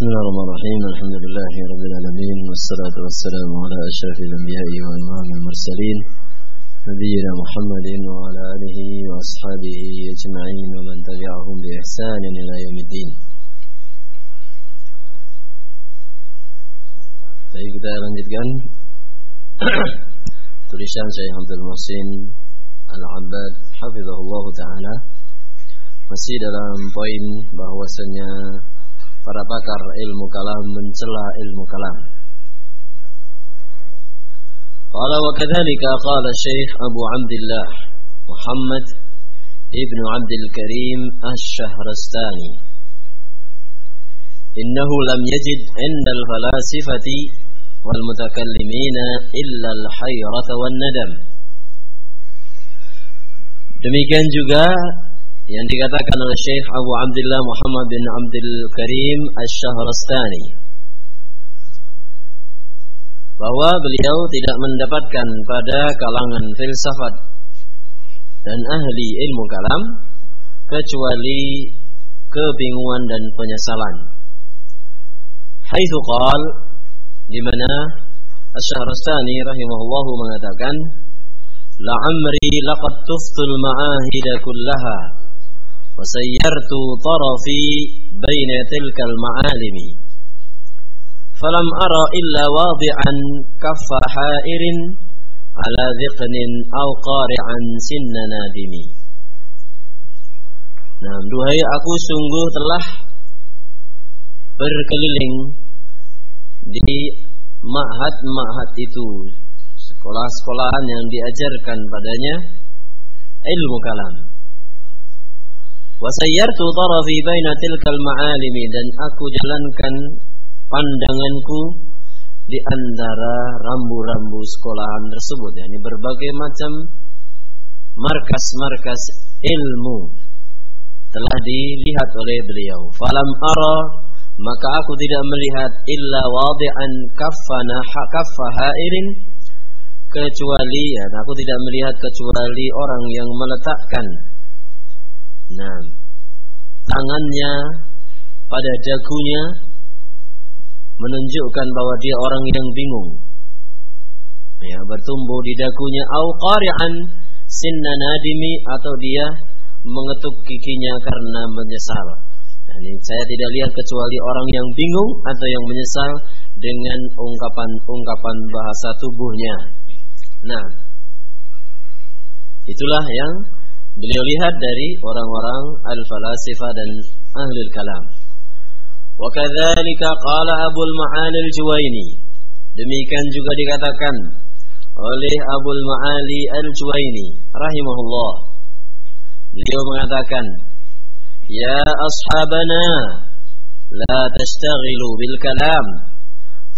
Bismillahirrahmanirrahim. Alhamdulillahirabbil alamin wassalatu wassalamu ala asyrafil anbiya'i wa imamil mursalin nabiyyina Muhammadin wa ala alihi wa ashabihi ajma'in wa man tabi'ahum bi ihsanin ila yaumiddin. Baik, kita lanjutkan tulisan Syekh Abdul Muhsin Al-Abbad hafizahullah taala, masih dalam poin bahwasanya para pakar ilmu kalam mencela ilmu kalam. Qala wa kadzalika qala Syekh Abu Abdullah Muhammad ibn Abdul Karim Asy-Syahrastani, innahu lam yajid 'inda al-falasifati wal mutakallimina illa al-hayrata wan nadam. Demikian juga yang dikatakan oleh Syekh Abu Abdullah Muhammad bin Abdul Karim Asy-Syahrastani, bahwa beliau tidak mendapatkan pada kalangan filsafat dan ahli ilmu kalam kecuali kebingungan dan penyesalan. Haitsu qala, di mana Asy-Syahrastani rahimahullahu mengatakan, la'amri laqad tuftul ma'ahida kullaha wa sayyartu tarafi baina tilkal ma'alimi falam ara illa wadi'an kaffa ha'irin ala dhiqnin aw qari'an sinna nadimi. Nah, duhai aku sungguh telah berkeliling di ma'had-ma'had itu, sekolah-sekolahan yang diajarkan padanya ilmu kalam. Wa sayyartu tarafi baina tilkal ma'alimi, dan aku jalankan pandanganku di antara rambu-rambu sekolahan tersebut, yakni berbagai macam markas-markas ilmu telah dilihat oleh beliau. Falam ara, maka aku tidak melihat illa wadi'an kaffa ha'irin, kecuali, ya, aku tidak melihat kecuali orang yang meletakkan tangannya pada dagunya, menunjukkan bahwa dia orang yang bingung, ya, bertumbuh di dagunya, au qari'an sinna nadimi, atau dia mengetuk giginya karena menyesal. Nah, ini saya tidak lihat kecuali orang yang bingung atau yang menyesal dengan ungkapan bahasa tubuhnya. Nah, itulah yang beliau lihat dari orang-orang al-falasifah dan ahli kalam. Wa kadzalika qala Abul Ma'ali al-Juwaini, demikian juga dikatakan oleh Abul Ma'ali al-Juwaini rahimahullah. Beliau mengatakan, ya ashabana la tashtaghilu bil kalam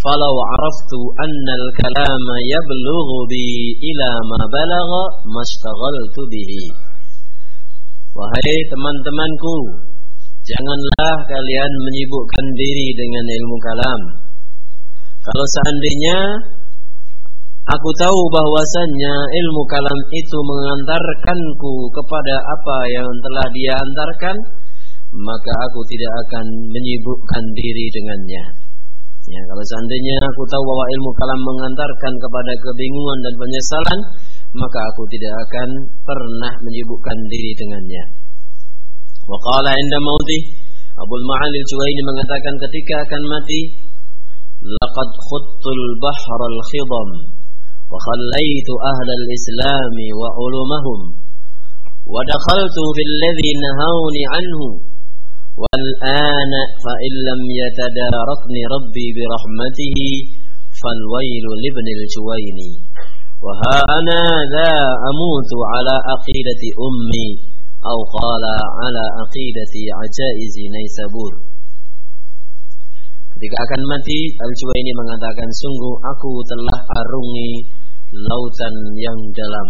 falau araftu anna al-kalama yablughu bi ila ma balagha mashtaghaltu bihi. Wahai teman-temanku, janganlah kalian menyibukkan diri dengan ilmu kalam. Kalau seandainya aku tahu bahwasannya ilmu kalam itu mengantarkanku kepada apa yang telah dia antarkan, maka aku tidak akan menyibukkan diri dengannya. Ya, kalau seandainya aku tahu bahwa ilmu kalam mengantarkan kepada kebingungan dan penyesalan, maka aku tidak akan pernah menyibukkan diri dengannya. Wa qala 'inda mauti, Abul Ma'ali al-Juwaini mengatakan ketika akan mati, laqad khuttul bahral khidam wa khallaitu ahlal islami wa ulumahum wa dakhaltu fil ladzi nahawni anhu والآن فإن لم يتداركني ربي برحمته فالويل لابن الجويني وها أنا ذا أموت على عقيدة أمي أو قال على عقيدة عجائز نيسابور. Ketika akan mati, Al-Juwaini mengatakan, sungguh aku telah arungi lautan yang dalam,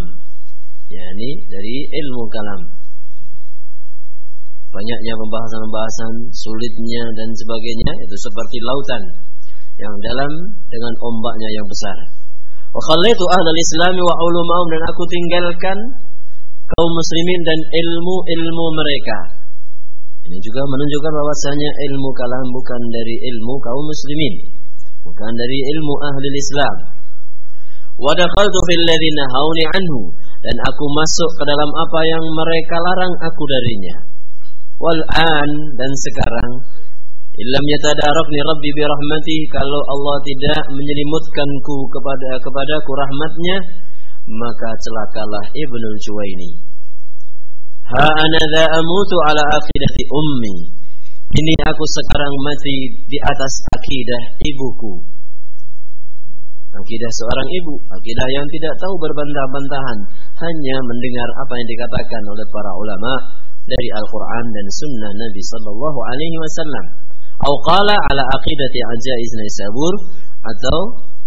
yakni dari ilmu kalam. Banyaknya pembahasan-pembahasan, sulitnya dan sebagainya, itu seperti lautan yang dalam dengan ombaknya yang besar. Wa khallaitu ahlal islami wa ulumahum, dan aku tinggalkan kaum muslimin dan ilmu-ilmu mereka. Ini juga menunjukkan bahwasanya ilmu kalam bukan dari ilmu kaum muslimin, bukan dari ilmu ahli Islam. Wa dakhaltu fil ladzina hauni anhu, dan aku masuk ke dalam apa yang mereka larang aku darinya. Wal an, dan sekarang illam yatadarakni rabbi bi rahmati, kalau Allah tidak menyelimutkanku kepadaku rahmatnya, maka celakalah Ibnul Juwaini. Ha ana dha amutu ala aqidati ummi, ini aku sekarang mati di atas akidah ibuku. Akidah seorang ibu, akidah yang tidak tahu berbantah-bantahan, hanya mendengar apa yang dikatakan oleh para ulama dari Al-Quran dan Sunnah Nabi Sallallahu Alaihi Wasallam. Atau qala ala aqidati Ajaiz Naisabur, atau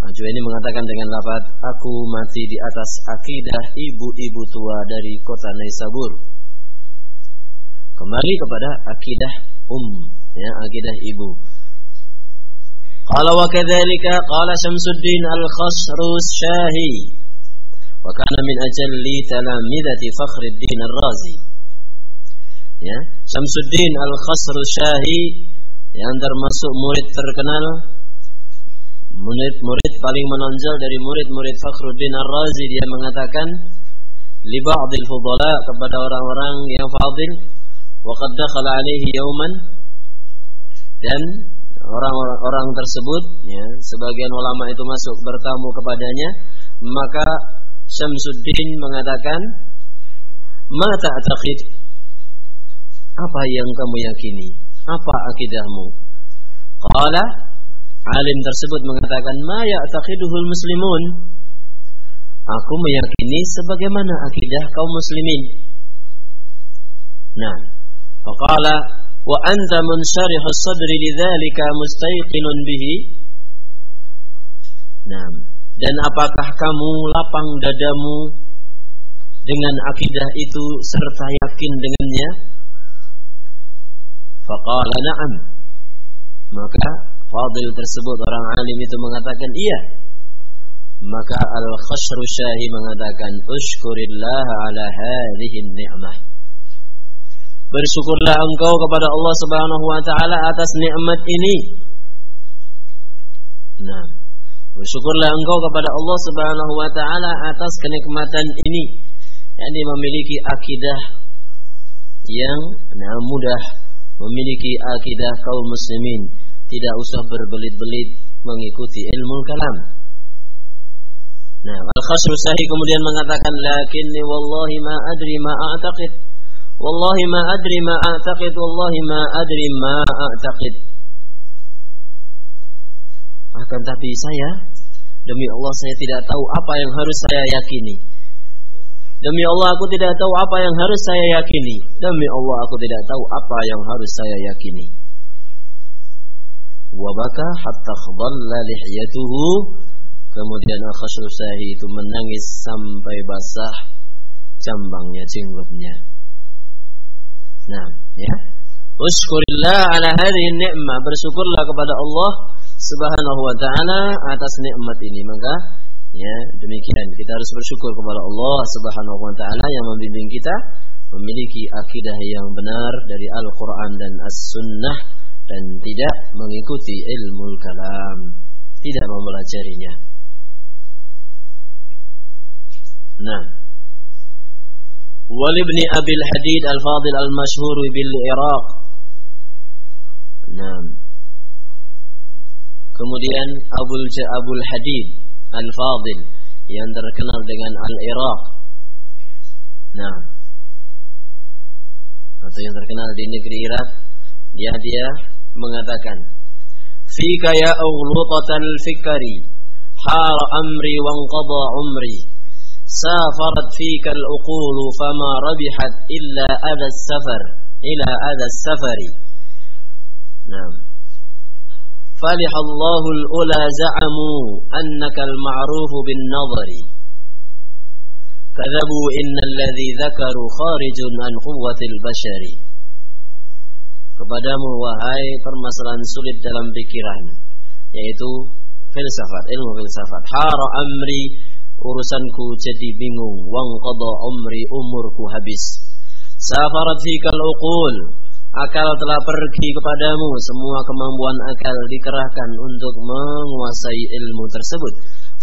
Juwaini mengatakan dengan lafaz aku mati di atas akidah ibu-ibu tua dari kota Naisabur. Kembali kepada akidah ya, akidah ibu. Qala wa kadzalika qala Syamsuddin Al-Khasrusyahi, wa kana min ajalli talamidati Fakhruddin Ar-Razi. Ya, Syamsuddin Al-Khasrusyahi yang termasuk murid terkenal, murid paling menonjol dari murid-murid Fakhruddin Ar-Razi, dia mengatakan li ba'dil fudala, kepada orang-orang yang fadil, wa qad dakhala alaihi yawman, dan orang-orang tersebut ya, sebagian ulama itu masuk bertamu kepadanya, maka Syamsuddin mengatakan, ma ta'taqid, apa yang kamu yakini, apa akidahmu? Qala, alim tersebut mengatakan, ma ya'taqiduhul muslimun, aku meyakini sebagaimana akidah kaum muslimin. Nah, faqala wa anta munsyarihus sadri lidzalika mustayqinun bihi. Nah, dan apakah kamu lapang dadamu dengan akidah itu serta yakin dengannya? Faqala na'am, maka fadil tersebut, orang alim itu mengatakan iya. Maka Al-Khasrusyahi mengatakan, ushkurillah ala hadhihi ni'mah, bersyukurlah engkau kepada Allah Subhanahu wa taala atas nikmat ini. Nah, bersyukurlah engkau kepada Allah Subhanahu wa taala atas kenikmatan ini, yakni memiliki akidah yang mudah, memiliki akidah kaum muslimin, tidak usah berbelit-belit mengikuti ilmu kalam. Nah, Al-Khasrusyahi kemudian mengatakan, lakinni wallahi ma adri ma a'taqid, wallahi ma adri ma a'taqid, wallahi ma adri ma a'taqid. Akan tapi saya, demi Allah saya tidak tahu apa yang harus saya yakini. Demi Allah aku tidak tahu apa yang harus saya yakini. Demi Allah aku tidak tahu apa yang harus saya yakini. Wa baka hatta khadalla lihyatuhu, kemudian Al-Khasrusyahi itu menangis sampai basah jambangnya, jenggotnya. Nah, ya. Ushkurillah ala hadhihi ni'mah, bersyukurlah kepada Allah Subhanahu wa taala atas nikmat ini. Maka ya, demikian kita harus bersyukur kepada Allah Subhanahu wa taala yang membimbing kita memiliki akidah yang benar dari Al-Qur'an dan As-Sunnah, dan tidak mengikuti ilmu kalam, tidak mempelajarinya. Nah, wal ibni Abil Hadid Al-Fadil Al-Mashhur bil Iraq. Nah, kemudian Abul Hadid Al-Fadil yang terkenal dengan Al-Iraq. Nah, atau yang terkenal di negeri Irak, dia mengatakan, fika ya aghlutatal fikri har amri wa anqada umri, safarat fika al-uqul fama rabihat illa adha as-safar ila adha as-safari. Nah, falih Allahu al-ula za'amu annaka al-ma'ruf bin nadhari, kadzabu innal ladzi dzakaru kharijun an quwwatil bashari. Kepadamu wahai permasalahan sulit dalam pikiran, yaitu filsafat, ilmu filsafat. Hara amri, urusanku jadi bingung. Wang qada umri, umurku habis. Safarat fikal uqul, akal telah pergi kepadamu, semua kemampuan akal dikerahkan untuk menguasai ilmu tersebut.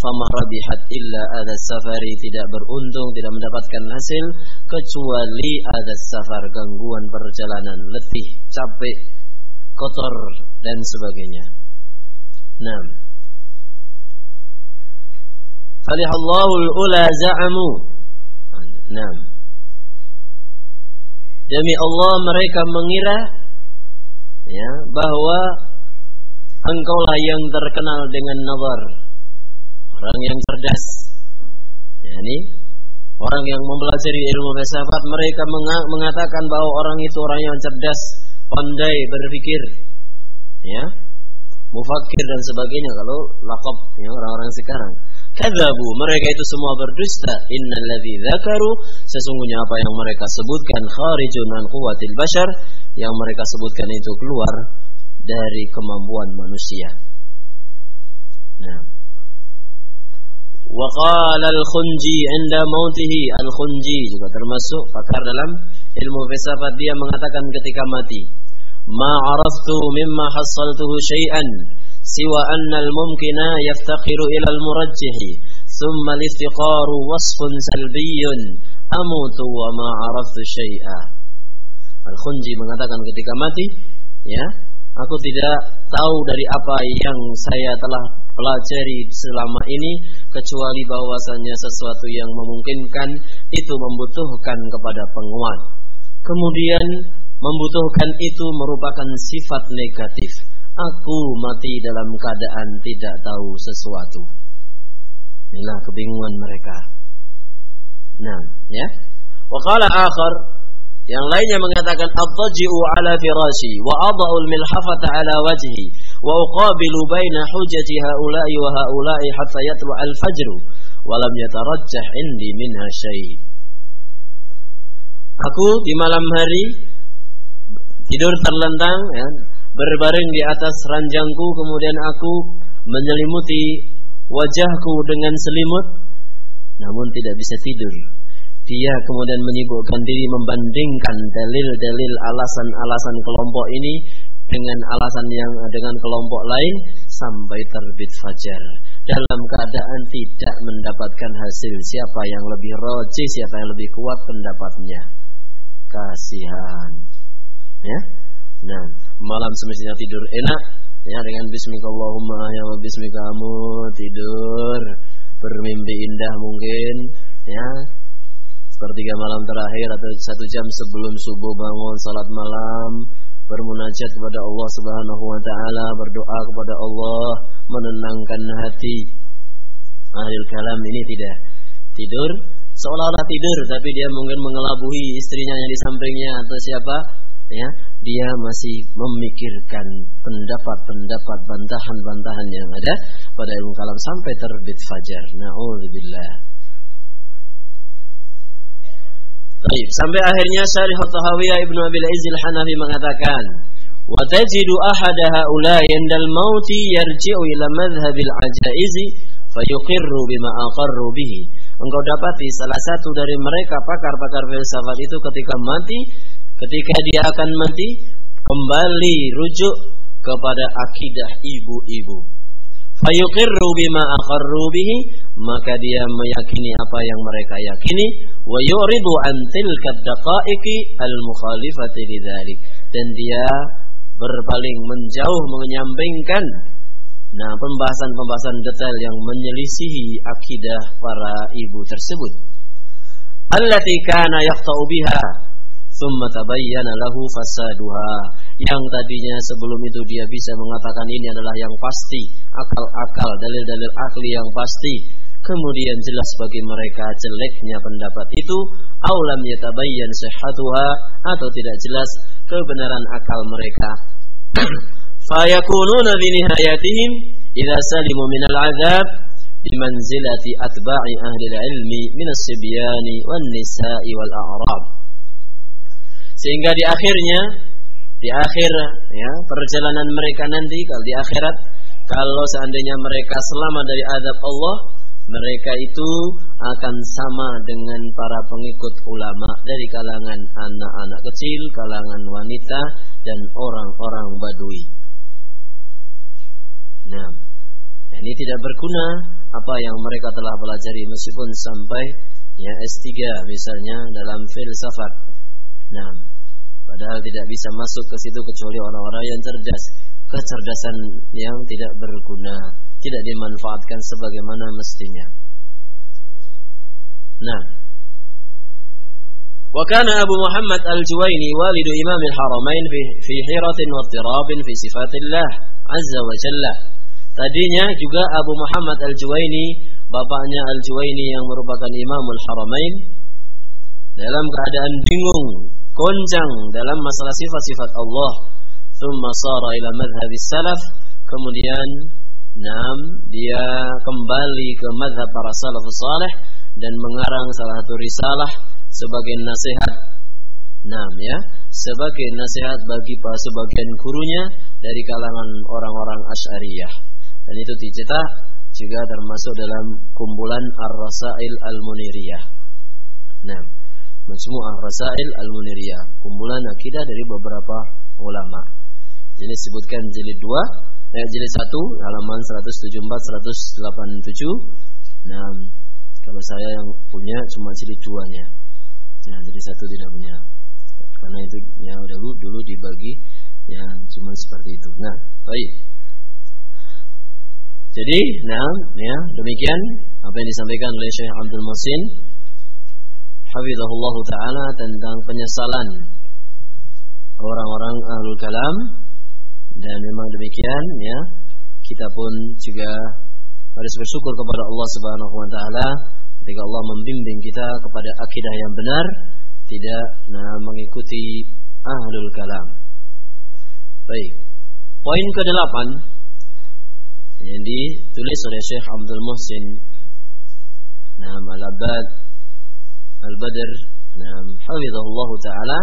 Fama rabihat illa adas safari, tidak beruntung, tidak mendapatkan hasil kecuali adas safar, gangguan perjalanan, letih, capek, kotor dan sebagainya. Naam. Falihallahu al-ula za'amu. Naam. Demi Allah mereka mengira ya bahwa engkaulah yang terkenal dengan nazar, orang yang cerdas. Yani orang yang mempelajari ilmu filsafat, mereka mengatakan bahwa orang itu orang yang cerdas, pandai berpikir, ya, mufakir dan sebagainya. Kalau laqab ya orang-orang sekarang, kadzabu, mereka itu semua berdusta. Innal ladzi dzakaru, sesungguhnya apa yang mereka sebutkan, kharijun an quwwatil bashar, yang mereka sebutkan itu keluar dari kemampuan manusia. Nah, wa qala al-Khunji 'inda mautihi, al-Khunji juga termasuk pakar dalam ilmu filsafat, dia mengatakan ketika mati, ma 'araftu mimma hassaltuhu syai'an siwa anna al-mumkina yaftaqiru ila al-murajjihi thumma al-iftiqaru wasfun salbiyyun amutu wa ma 'araftu syai'a. Al-Khunji mengatakan ketika mati, ya, aku tidak tahu dari apa yang saya telah pelajari selama ini kecuali bahwasanya sesuatu yang memungkinkan itu membutuhkan kepada penguat. Kemudian membutuhkan itu merupakan sifat negatif. Aku mati dalam keadaan tidak tahu sesuatu. Inilah kebingungan mereka. Nah, ya. Wa qala akhar, yang lainnya mengatakan, adji'u ala firashi wa ada'u al-milhafata ala wajhi wa uqabilu baina hujjati haula'i wa haula'i hatta yatlu al-fajr wa lam yatarajjah indi minha syai'. Aku di malam hari tidur terlentang, ya, berbaring di atas ranjangku, kemudian aku menyelimuti wajahku dengan selimut, namun tidak bisa tidur. Dia kemudian menyibukkan diri membandingkan dalil-dalil alasan-alasan kelompok ini dengan alasan yang dengan kelompok lain sampai terbit fajar, dalam keadaan tidak mendapatkan hasil. Siapa yang lebih rajih, siapa yang lebih kuat pendapatnya. Kasihan, ya. Nah, malam semestinya tidur enak, ya, dengan bismikallahumma ya wa bismikamu, tidur bermimpi indah mungkin, ya, sepertiga malam terakhir atau 1 jam sebelum subuh bangun salat malam, bermunajat kepada Allah Subhanahu wa taala, berdoa kepada Allah, menenangkan hati. Ahlul kalam ini tidak tidur, seolah-olah tidur, tapi dia mungkin mengelabui istrinya yang di sampingnya atau siapa, ya, dia masih memikirkan pendapat-pendapat, bantahan-bantahan yang ada pada ilmu kalam sampai terbit fajar. Na'udzubillah. Baik, sampai akhirnya Syarih At-Tahawiyah Ibnu Abil Izz Al-Hanafi mengatakan, wa tajidu ahada haula'i indal mauti yarji'u ila madhhabil ajaizi fayuqirru bima aqarru bihi. Engkau dapati salah satu dari mereka pakar-pakar filsafat itu ketika mati, ketika dia akan mati, kembali rujuk kepada akidah ibu-ibu. Fayuqirru bima aqarru bihi, maka dia meyakini apa yang mereka yakini, wa yuridu an tilka ad-daqa'iqi al-mukhalifati lidzalik, dan dia berpaling menjauh, menyampingkan pembahasan-pembahasan detail yang menyelisihi akidah para ibu tersebut. Allati kana yaqta'u biha thumma tabayyana lahu fasaduha, yang tadinya sebelum itu dia bisa mengatakan ini adalah yang pasti, akal-akal, dalil-dalil akli yang pasti, kemudian jelas bagi mereka jeleknya pendapat itu, aw lam yatabayyan sihhatuha, atau tidak jelas kebenaran akal mereka. Fayakununa bi nihayatihim idza salimu minal adzab bimanzilati atba'i ahli al-ilmi minas sibyani wan nisa'i wal a'rab. Sehingga di akhirnya, di akhir, ya, perjalanan mereka nanti, kalau di akhirat, kalau seandainya mereka selamat dari azab Allah, mereka itu akan sama dengan para pengikut ulama dari kalangan anak-anak kecil, kalangan wanita, dan orang-orang badui. Nah, ini tidak berguna apa yang mereka telah pelajari meskipun sampai S3 misalnya dalam filsafat. Nah, padahal tidak bisa masuk ke situ kecuali orang-orang yang cerdas. Kecerdasan yang tidak berguna, tidak dimanfaatkan sebagaimana mestinya. Nah, wa kana Abu Muhammad Al-Juwaini walidu Imam Al-Haramain fi hiratin wa tirabin fi sifatillah azza wa jalla. Tadinya juga Abu Muhammad Al-Juwaini, bapaknya Al-Juwaini yang merupakan Imam Al-Haramain, dalam keadaan bingung, goncang dalam masalah sifat-sifat Allah. Thumma sara ila madhhabis salaf, kemudian dia kembali ke madhab para salafus salih dan mengarang salah satu risalah sebagai nasihat. Sebagai nasihat bagi sebagian gurunya dari kalangan orang-orang Asy'ariyah. Dan itu dicetak juga termasuk dalam kumpulan Ar-Rasail Al-Muniriyah. Majmu'ah Rasail Al-Muniriyah, kumpulan akidah dari beberapa ulama. Ini disebutkan jilid 2, jilid 1 halaman 174-187. Kalau saya yang punya cuma jilid 2-nya. Jilid 1 tidak punya. Karena itu yang dulu dibagi yang cuma seperti itu. Baik. Jadi, demikian apa yang disampaikan oleh Syekh Abdul Muhsin hafizahullah taala tentang penyesalan orang-orang Ahlul Kalam. Dan memang demikian kita pun juga harus bersyukur kepada Allah Subhanahu wa taala ketika Allah membimbing kita kepada akidah yang benar, tidak mengikuti Ahlul Kalam. Baik. Poin ke-8 yang ditulis oleh Syekh Abdul Muhsin Al-Badr hafizahullah taala,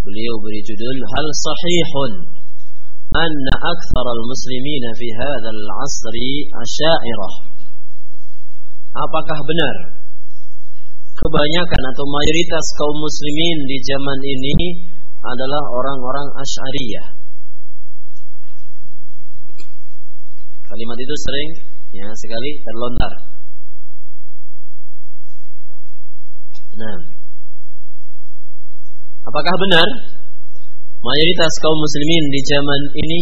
beliau beri judul Hal sahihun anna aktsaral muslimin fi hadzal 'asri asy'ariyah. Apakah benar kebanyakan atau mayoritas kaum muslimin di zaman ini adalah orang-orang Asy'ariyah? Kalimat itu sering sekali terlontar. Apakah benar mayoritas kaum muslimin di zaman ini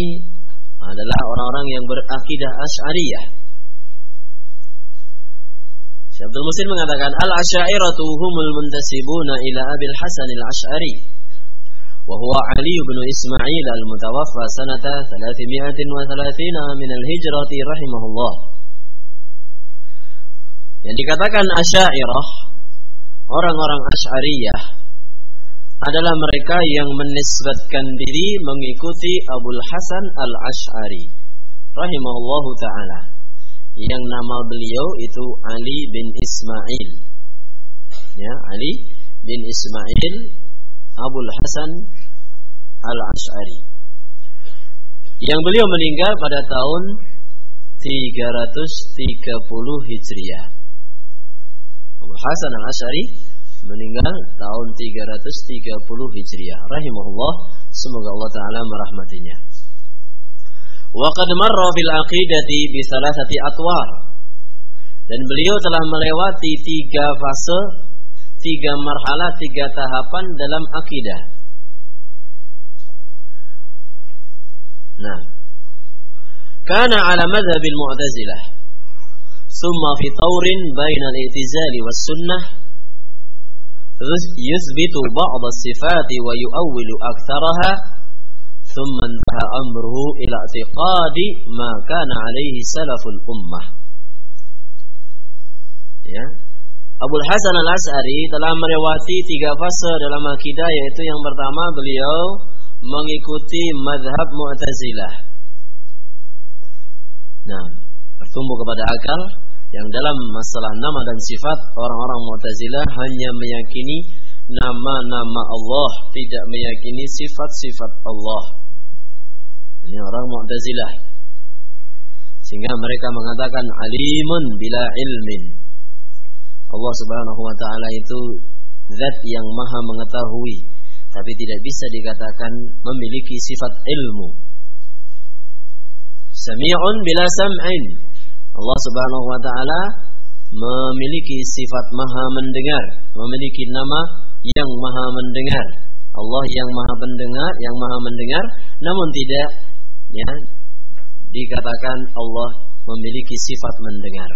adalah orang-orang yang berakidah Asy'ariyah? Syekh Abdul Muhsin mengatakan al-Asy'ariyatu humul muntasibuna ila Abil Hasan al-Asy'ari wa huwa Ali bin Ismail al-mutawaffa sanata 330 min al-hijrati rahimahullah. Yang dikatakan Asy'ariyah, orang-orang Asy'ariyah, adalah mereka yang menisbatkan diri mengikuti Abul Hasan Al-Asy'ari rahimahullahu ta'ala, yang nama beliau itu Ali bin Ismail. Ali bin Ismail Abul Hasan Al-Asy'ari, yang beliau meninggal pada tahun 330 Hijriah. Abul Hasan Al-Asy'ari meninggal tahun 330 Hijriah rahimahullah, semoga Allah taala merahmatinya. Wa qad marra fil aqidati bi salasati atwar, dan beliau telah melewati 3 fase, 3 marhalah, 3 tahapan dalam akidah. Kana ala madhhabil Mu'tazilah, thumma fi tawrin baina al-i'tizali was sunnah yuthbitu ba'd as-sifati wa yu'awwilu aktsaraha, thumma intaha amruhu ila i'tiqadi ma kana alaihi salaful ummah. Abul Hasan Al-Asy'ari telah melewati 3 fase dalam akidah, yaitu yang pertama beliau mengikuti mazhab Mu'tazilah. Bertumbuh kepada akal, yang dalam masalah nama dan sifat orang-orang Mu'tazilah hanya meyakini nama-nama Allah, tidak meyakini sifat-sifat Allah. Ini orang Mu'tazilah, sehingga mereka mengatakan alimun bila ilmin, Allah Subhanahu wa taala itu zat yang maha mengetahui, tapi tidak bisa dikatakan memiliki sifat ilmu. Sami'un bila sam'in. Allah Subhanahu wa taala memiliki sifat maha mendengar, memiliki nama yang maha mendengar. Allah yang maha mendengar, namun tidak dikatakan Allah memiliki sifat mendengar.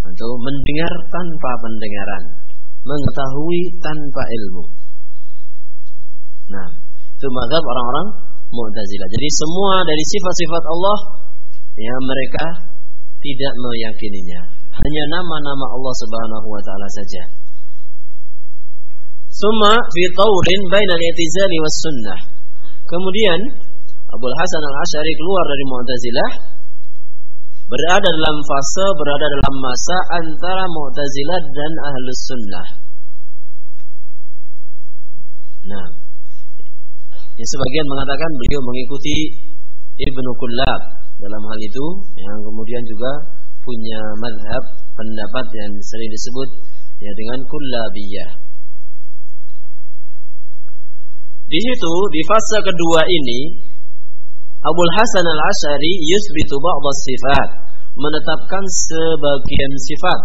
Atau mendengar tanpa pendengaran, mengetahui tanpa ilmu. Nah, itu mazhab orang-orang Mu'tazilah. Jadi semua dari sifat-sifat Allah mereka tidak meyakininya. Hanya nama-nama Allah Subhanahu wa taala saja. Summa fi tawrin bainal i'tizali was sunnah. Kemudian Abul Hasan Al-Asy'ari keluar dari Mu'tazilah, berada dalam masa antara Mu'tazilah dan Ahlus Sunnah. Nah, sebagian mengatakan beliau mengikuti Ibnu Kullab dalam hal itu, yang kemudian juga punya mazhab pendapat yang sering disebut dengan Kullabiyah. Di situ di fase kedua ini Abul Hasan Al-Asy'ari yusbitu ba'd as-sifat, menetapkan sebagian sifat,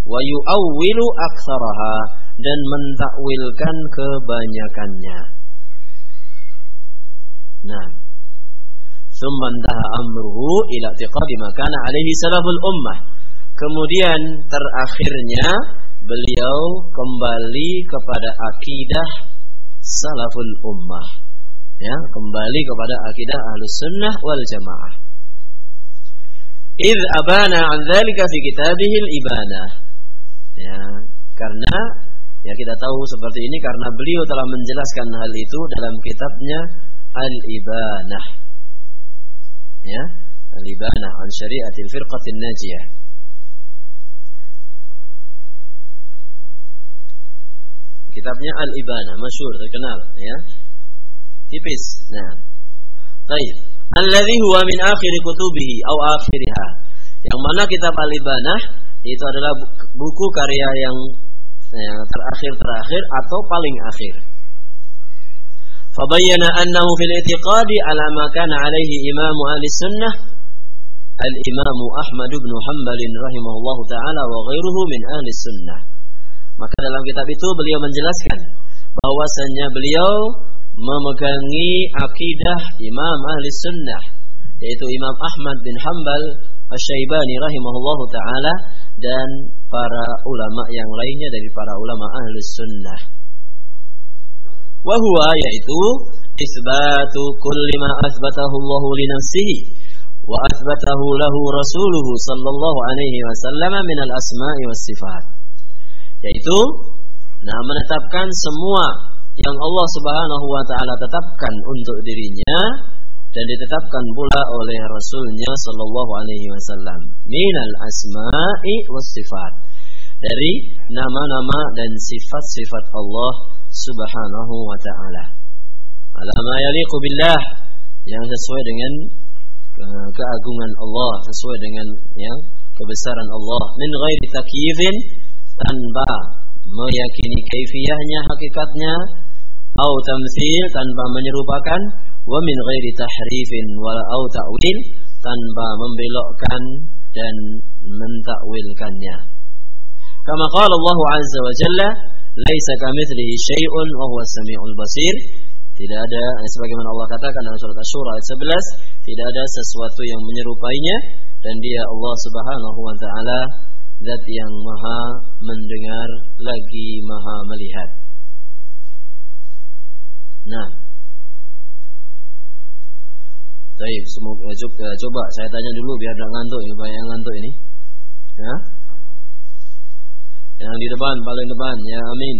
wa yu'awwilu aktsaraha, dan mentakwilkan kebanyakannya. Nah, summa intaha amruhu ila i'tiqadi ma kana alaihi salaful ummah. Kemudian terakhirnya beliau kembali kepada akidah salaful ummah, kembali kepada akidah Ahlus Sunnah wal Jamaah. Idz abana an dzalika fi kitabih al-Ibanah. Karena kita tahu seperti ini karena beliau telah menjelaskan hal itu dalam kitabnya Al-Ibanah. Al-Ibanah an Syari'atil Firqatin Najiyah. Kitabnya Al-Ibanah, masyhur, terkenal, tipis. Nah, baik. Alladzi huwa min akhir kutubihi aw akhiriha. Yang mana kitab Al-Ibanah itu adalah buku karya yang terakhir atau paling akhir. Fabayyana annahu fil i'tiqadi ala ma kana alaihi imam ahli sunnah al-imam Ahmad bin Hanbal rahimahullahu taala wa ghairuhu min ahli sunnah. Maka dalam kitab itu beliau menjelaskan bahwasanya beliau memegangi akidah Imam Ahli Sunnah, yaitu Imam Ahmad bin Hanbal Asy-Syaibani rahimahullahu taala dan para ulama yang lainnya dari para ulama Ahli Sunnah. Wa huwa, yaitu isbatu kulli ma athbatahu Allah li nafsihi wa athbatahu lahu rasuluhu sallallahu alaihi wasallam min al-asma'i was sifat. Yaitu menetapkan semua yang Allah Subhanahu wa taala tetapkan untuk dirinya dan ditetapkan pula oleh Rasulnya sallallahu alaihi wasallam minal asma'i was sifat, dari nama-nama dan sifat-sifat Allah Subhanahu wa taala, ala ma yaliqu billah, yang sesuai dengan keagungan Allah, sesuai dengan kebesaran Allah, min ghairi takyifin, tanpa meyakini kaifiyahnya, hakikatnya, au tamtsil, tanpa menyerupakan, wa min ghairi tahrifin wala au ta'wil, tanpa membelokkan dan mentakwilkannya. Kama qala Allah azza wa jalla, laisa kamitslihi syai'un wa huwas samiul basir. Tidak ada, sebagaimana Allah katakan dalam surat Asy-Syura ayat 11, tidak ada sesuatu yang menyerupainya, dan Dia Allah Subhanahu wa taala zat yang maha mendengar lagi maha melihat. Nah, baik, semoga coba saya tanya dulu biar tidak ngantuk ya, banyak yang ngantuk ini. Yang di depan, paling depan, ya amin.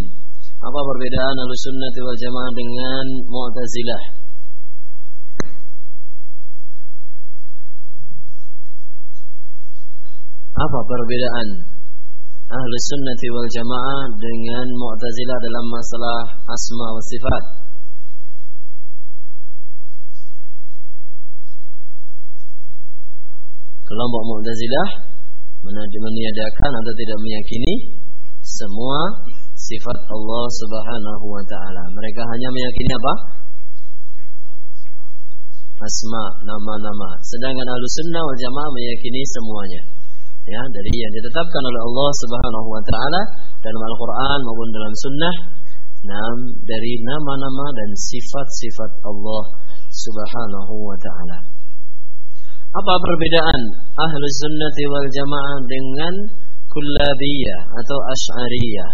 Apa perbedaan Ahlussunnah wal Jamaah dengan Mu'tazilah? Apa perbedaan Ahlussunnah wal Jamaah dengan Mu'tazilah dalam masalah asma wa sifat? Kelompok Mu'tazilah meniadakan atau tidak meyakini semua sifat Allah Subhanahu wa taala. Mereka hanya meyakini apa? Asma, nama-nama. Sedangkan Ahlussunnah wal Jamaah meyakini semuanya. Ya, dari yang ditetapkan oleh Allah Subhanahu wa taala dalam Al-Qur'an maupun dalam sunnah, dari nama-nama dan sifat-sifat Allah Subhanahu wa taala. Apa perbedaan Ahlussunnah wal Jamaah dengan Kullabiyah atau Asy'ariyah?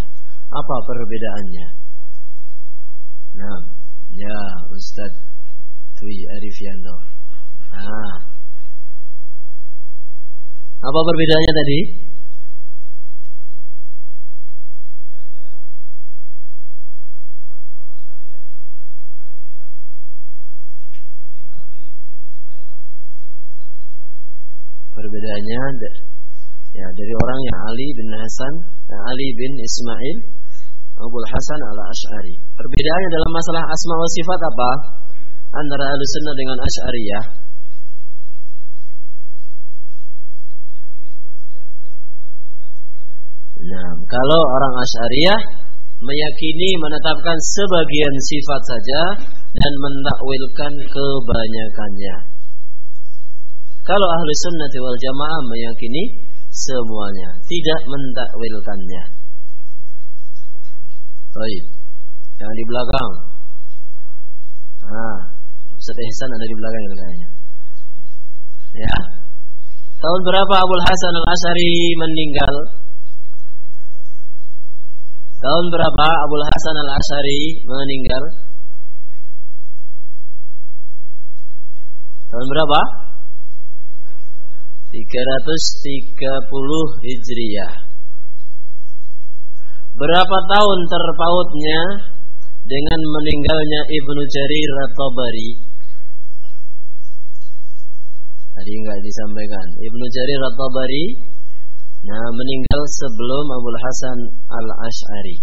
Apa perbedaannya? Nah, ya Ustaz Dwi Arifianto. Apa perbedaannya tadi? Perbedaannya ya dari orang yang Ali bin Ismail Abul Hasan al-Asy'ari. Perbedaannya dalam masalah asma wa sifat apa? Antara Ahlussunnah dengan Asy'ariyah. Nah, kalau orang Asy'ariyah meyakini menetapkan sebagian sifat saja dan mentakwilkan kebanyakannya. Kalau Ahlussunnah wal Jamaah meyakini semuanya, tidak mentakwilkannya. Baik. Yang di belakang. Ustaz Ihsan ada di belakang itu kayaknya. Ya. Tahun berapa Abul Hasan al-Asy'ari meninggal? Tahun berapa Abul Hasan al-Asy'ari meninggal? Tahun berapa? 330 Hijriah. Berapa tahun terpautnya dengan meninggalnya Ibnu Jarir at-Tabari? Tadi enggak disampaikan. Ibnu Jarir at-Tabari meninggal sebelum Abul Hasan al-Asy'ari.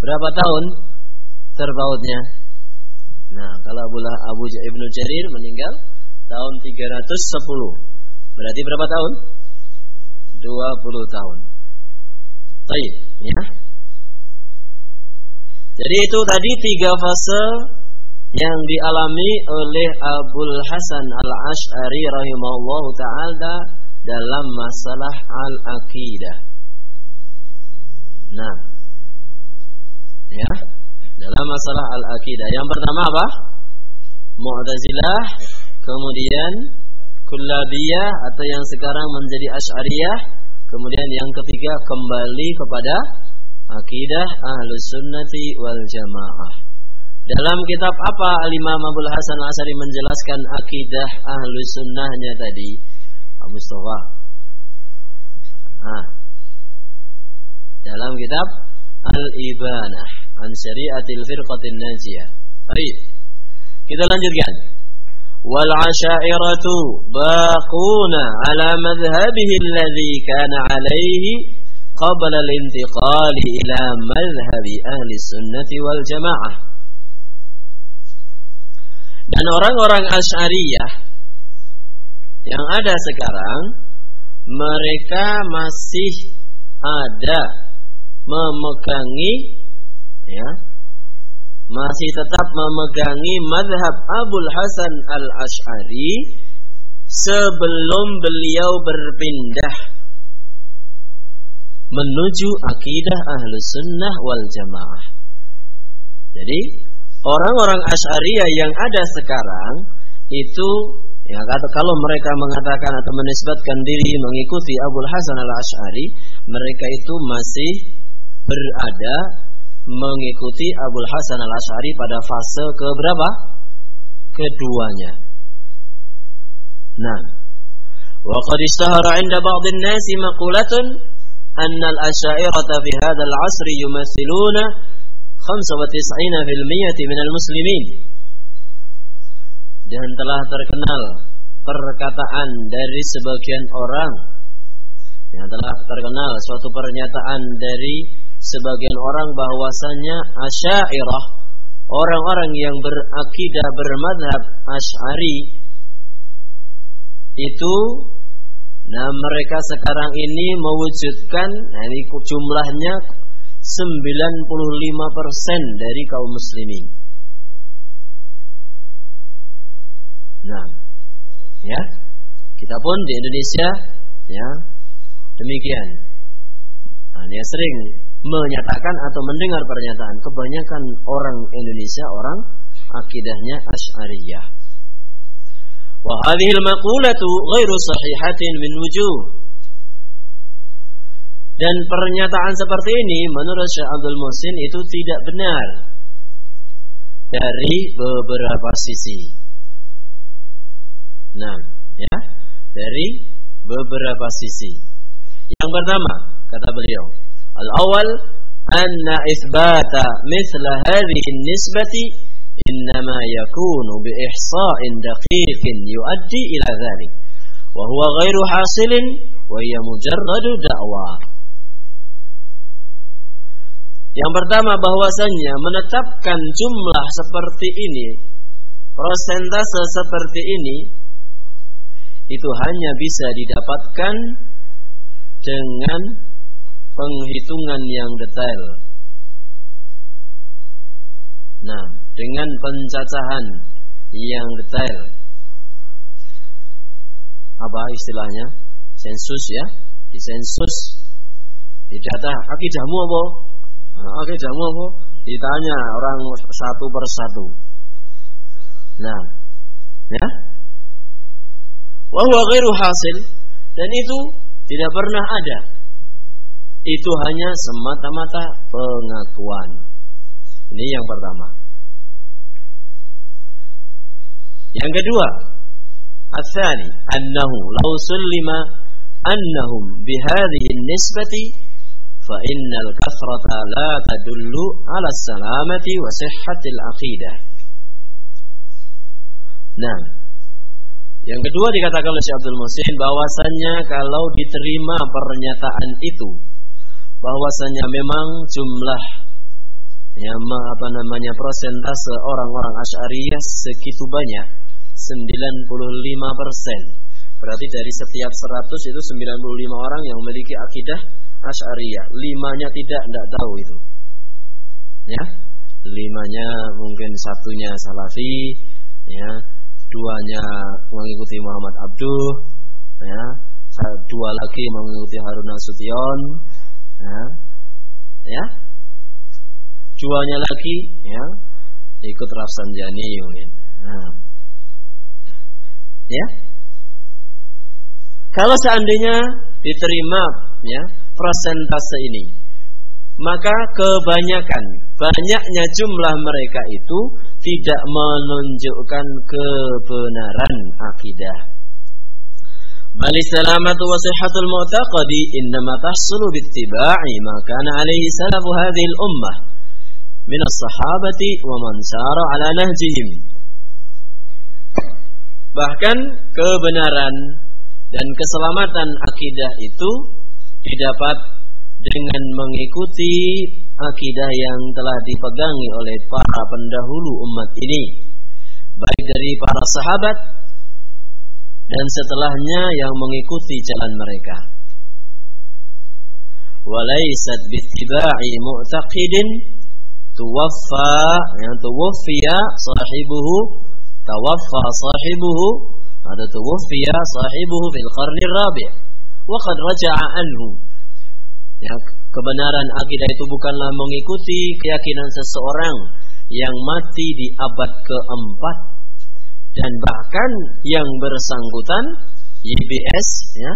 Berapa tahun terpautnya? Kalau Ibnu Jarir meninggal tahun 310. Berarti berapa tahun? 20 tahun. Baik, ya. Jadi itu tadi 3 fase yang dialami oleh Abul Hasan al-Asy'ari rahimahullahu ta'ala dalam masalah al-aqidah. Ya, dalam masalah al-aqidah. Yang pertama apa? Mu'tazilah, kemudian Kullabiyah atau yang sekarang menjadi Asy'ariyah, kemudian yang ketiga kembali kepada akidah Ahlussunnati wal Jamaah. Dalam kitab apa Al-Imam Abul Hasan al-Asy'ari menjelaskan akidah Ahlussunnahnya tadi? Pak Mustafa. Dalam kitab Al-Ibanah an Syari'atil Firqatin Najiyah. Baik. Kita lanjutkan. Wal asy'ariyatu baquna ala madhhabihi alladhi kana alayhi qabla al-intiqali ila madhhabi ahli sunnati wal jamaah. Dan orang-orang Asy'ariyah yang ada sekarang, mereka masih ada memegangi, masih tetap memegangi madhab Abul Hasan al-Asy'ari sebelum beliau berpindah menuju akidah Ahlussunnah wal Jamaah. Jadi orang-orang Asy'ariyah yang ada sekarang itu, kalau mereka mengatakan atau menisbatkan diri mengikuti Abul Hasan al-Asy'ari, mereka itu masih berada mengikuti Abul Hasan al-Asy'ari pada fase keberapa? Keduanya. Wa qad ishtahara 'inda ba'd an-nas maqulatun anna al-asy'ariyata fi hadha al-'asr yumathiluna 95% min al-muslimin. Dan telah terkenal perkataan dari sebagian orang, yang telah terkenal suatu pernyataan dari sebagian orang bahwasanya Asy'ariyah, orang-orang yang berakidah bermadhab Asy'ari itu Nah, mereka sekarang ini mewujudkan, ini jumlahnya 95% dari kaum muslimin. Nah, ya, kita pun di Indonesia, ya, demikian. Nah, dia sering menyatakan atau mendengar pernyataan kebanyakan orang Indonesia orang akidahnya Asy'ariyah. Wa hadhihi al-maqulatu ghairu sahihatin min wujuh. Dan pernyataan seperti ini menurut Syekh Abdul Muhsin itu tidak benar dari beberapa sisi. Nah, ya, dari beberapa sisi. Yang pertama, kata beliau, al-awwal anna itsbata mithla hadhihi an-nisbati innama yakunu bi ihsa'in daqiqin yuaddi ila dhalik wa huwa ghairu hasilin wa hiya mujarradu da'wa. Yang pertama, bahwasanya menetapkan jumlah seperti ini, persentase seperti ini, itu hanya bisa didapatkan dengan penghitungan yang detail. Nah, dengan pencacahan yang detail. Apa istilahnya? Sensus, ya. Di sensus, di data, akidahmu apa? Akidahmu apa? Ditanya orang satu persatu. Nah, ya. Wa huwa ghairu hasil, dan itu tidak pernah ada. Itu hanya semata-mata pengakuan. Ini yang pertama. Yang kedua, ats-tsani annahu law sullima annahum bihadhihi an-nisbati fa innal kathrata la tadullu ala salamati wa sihhatil aqidah. Nah, yang kedua dikatakan oleh Syekh Abdul Muhsin bahwasannya kalau diterima pernyataan itu, bahwasannya memang jumlah persentase orang-orang Asy'ariyah segitu banyak, 95%. Berarti dari setiap 100 itu 95 orang yang memiliki akidah Asy'ariyah. 5-nya tidak tahu itu. Ya, 5-nya mungkin satunya Salafi, ya, 2-nya mengikuti Muhammad Abduh, ya, 2 lagi mengikuti Harun Nasution, ya, 2-nya lagi, ya, ikut Rafsanjani mungkin. Nah, ya, kalau seandainya diterima, ya, persentase ini, maka banyaknya jumlah mereka itu tidak menunjukkan kebenaran akidah. Bali salamatu wa sihhatul mu'taqadi innama tahsulu bittiba'i ma kana alaihi salafu hadhihi al-ummah min as-sahabati wa man sara ala nahjihim. Bahkan kebenaran dan keselamatan akidah itu didapat dengan mengikuti akidah yang telah dipegangi oleh para pendahulu umat ini, baik dari para sahabat dan setelahnya yang mengikuti jalan mereka. Walaysat bittiba'i mu'taqidin tuwaffiya sahibuhu fil qarni rabi' wa qad raja'a anhu. Ya, kebenaran akidah itu bukanlah mengikuti keyakinan seseorang yang mati di abad ke-4, dan bahkan yang bersangkutan YBS, ya,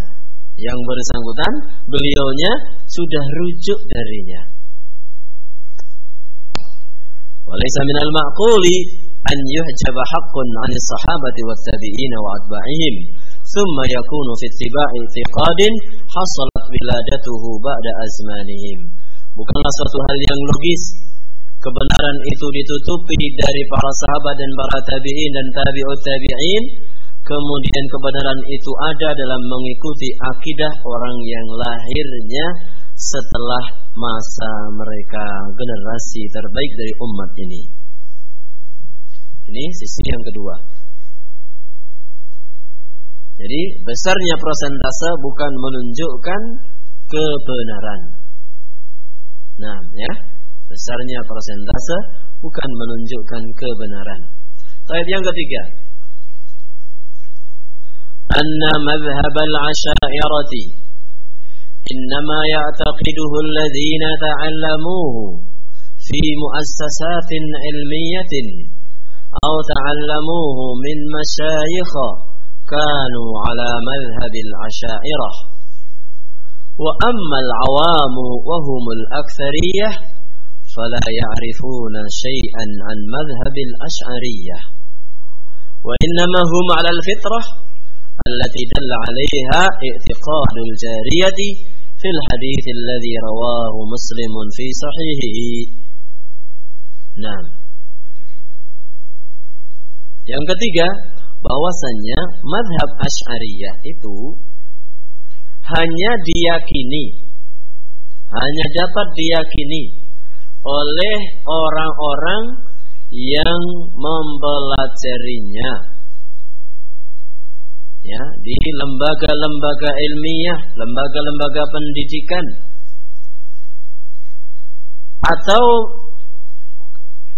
yang bersangkutan beliaunya sudah rujuk darinya. Walaysa minal ma'quli an yuhjaba haqqun 'anis sahabati wat tabi'in wa atba'ihim thumma yakunu fi ittiba'i i'tiqadin hasalat wiladatuhu ba'da azmanihim. Bukanlah suatu hal yang logis kebenaran itu ditutupi dari para sahabat dan para tabi'in dan tabi'ut tabi'in, kemudian kebenaran itu ada dalam mengikuti akidah orang yang lahirnya setelah masa mereka, generasi terbaik dari umat ini. Ini sisi yang kedua. Jadi besarnya persentase bukan menunjukkan kebenaran. Nah, ya, besarnya persentase bukan menunjukkan kebenaran. Ayat yang ketiga, anna madhhab al-asyairati innama ya'taqiduhu alladhina ta'allamuhu fi muassasatin ilmiyatin aw ta'allamuhu min masyayikha kanu ala madhhab al-asyairah wa amma al-awamu wa humul akthariyah fala ya'rifuna shay'an an madhhab al-ash'ariyah wa innama hum ala al-fitrah allati dalla 'alayha i'tiqad al-jariyati fil hadits alladhi rawahu Muslim fi sahihihi. Nah, yang ketiga, bahwasannya mazhab Asy'ariyah itu hanya dapat diyakini oleh orang-orang yang mempelajarinya, ya, di lembaga-lembaga ilmiah, lembaga-lembaga pendidikan, atau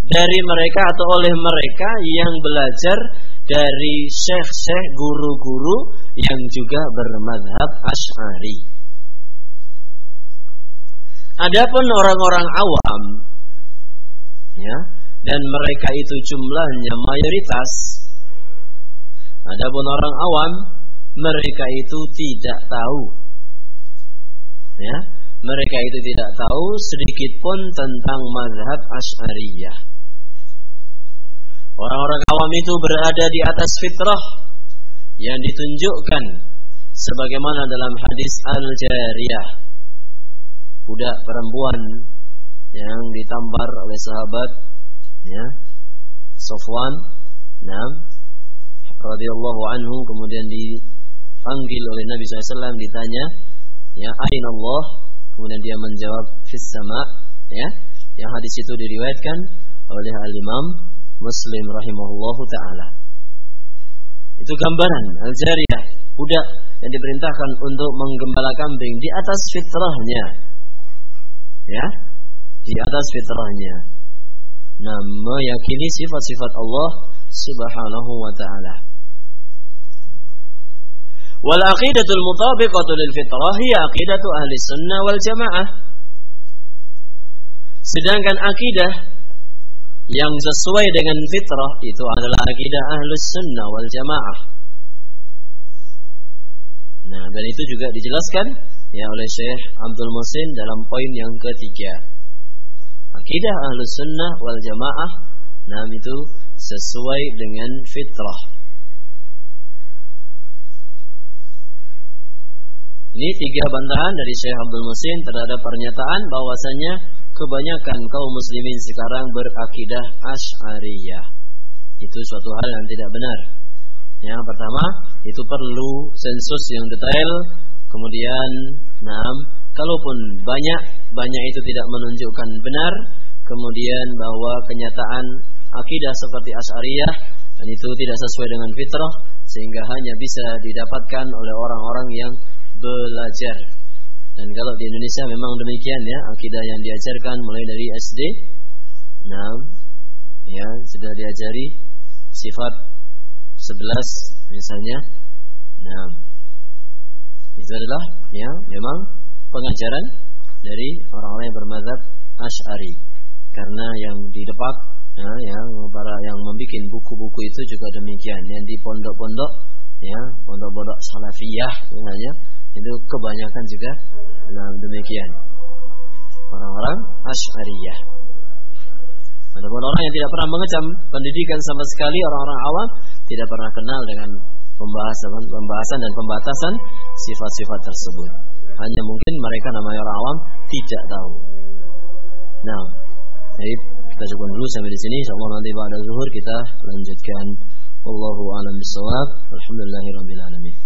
dari mereka atau oleh mereka yang belajar dari syekh-syekh, guru-guru yang juga bermadzhab Asy'ari. Adapun orang-orang awam, ya, dan mereka itu jumlahnya mayoritas. Adapun orang awam, mereka itu tidak tahu, ya, mereka itu tidak tahu sedikit pun tentang mazhab Asy'ariyah. Orang-orang awam itu berada di atas fitrah yang ditunjukkan sebagaimana dalam hadis al-jariyah, budak perempuan yang ditampar oleh sahabat, ya, Safwan, radhiyallahu anhu, kemudian dipanggil oleh Nabi SAW, ditanya, ya, aina Allah, kemudian dia menjawab fis sama, ya, yang hadis itu diriwayatkan oleh al-Imam Muslim rahimahullahu ta'ala. Itu gambaran al-jariyah, budak yang diperintahkan untuk menggembala kambing di atas fitrahnya, ya, di atas fitrahnya. Nah, meyakini sifat-sifat Allah subhanahu wa ta'ala. Wal aqidatul mutabiqatu lil fitrah hiya aqidatu ahli sunnah wal jamaah. Sedangkan akidah yang sesuai dengan fitrah itu adalah akidah ahlus sunnah wal jamaah. Nah, dan itu juga dijelaskan, ya, oleh Syekh Abdul Muhsin dalam poin yang ketiga. Akidah ahlus sunnah wal jamaah, nah, itu sesuai dengan fitrah. Ini tiga bantahan dari Syekh Abdul Muhsin terhadap pernyataan bahwasanya kebanyakan kaum muslimin sekarang berakidah Asy'ariyah. Itu suatu hal yang tidak benar. Yang pertama, itu perlu sensus yang detail. Kemudian, kalaupun banyak itu tidak menunjukkan benar. Kemudian bahwa kenyataan akidah seperti Asy'ariyah dan itu tidak sesuai dengan fitrah, sehingga hanya bisa didapatkan oleh orang-orang yang belajar. Dan kalau di Indonesia memang demikian, ya, akidah yang diajarkan mulai dari SD, ya, sudah diajari sifat 11 misalnya. Itu adalah, ya, memang pengajaran dari orang-orang yang bermadzhab Asy'ari. Karena yang didepak, ya, yang membuat buku-buku itu juga demikian. Yang di pondok-pondok, ya, pondok-pondok salafiyah misalnya, itu kebanyakan juga demikian, orang-orang Asy'ariyah. Adapun orang yang tidak pernah mengecam pendidikan sama sekali, orang-orang awam tidak pernah kenal dengan pembahasan dan pembatasan sifat-sifat tersebut. Hanya mungkin mereka namanya orang awam tidak tahu. Nah, baik, kita cukup dulu sampai di sini. Insyaallah nanti ba'da zuhur kita lanjutkan. Wallahu a'lam bishawab. Alhamdulillahirabbil alamin.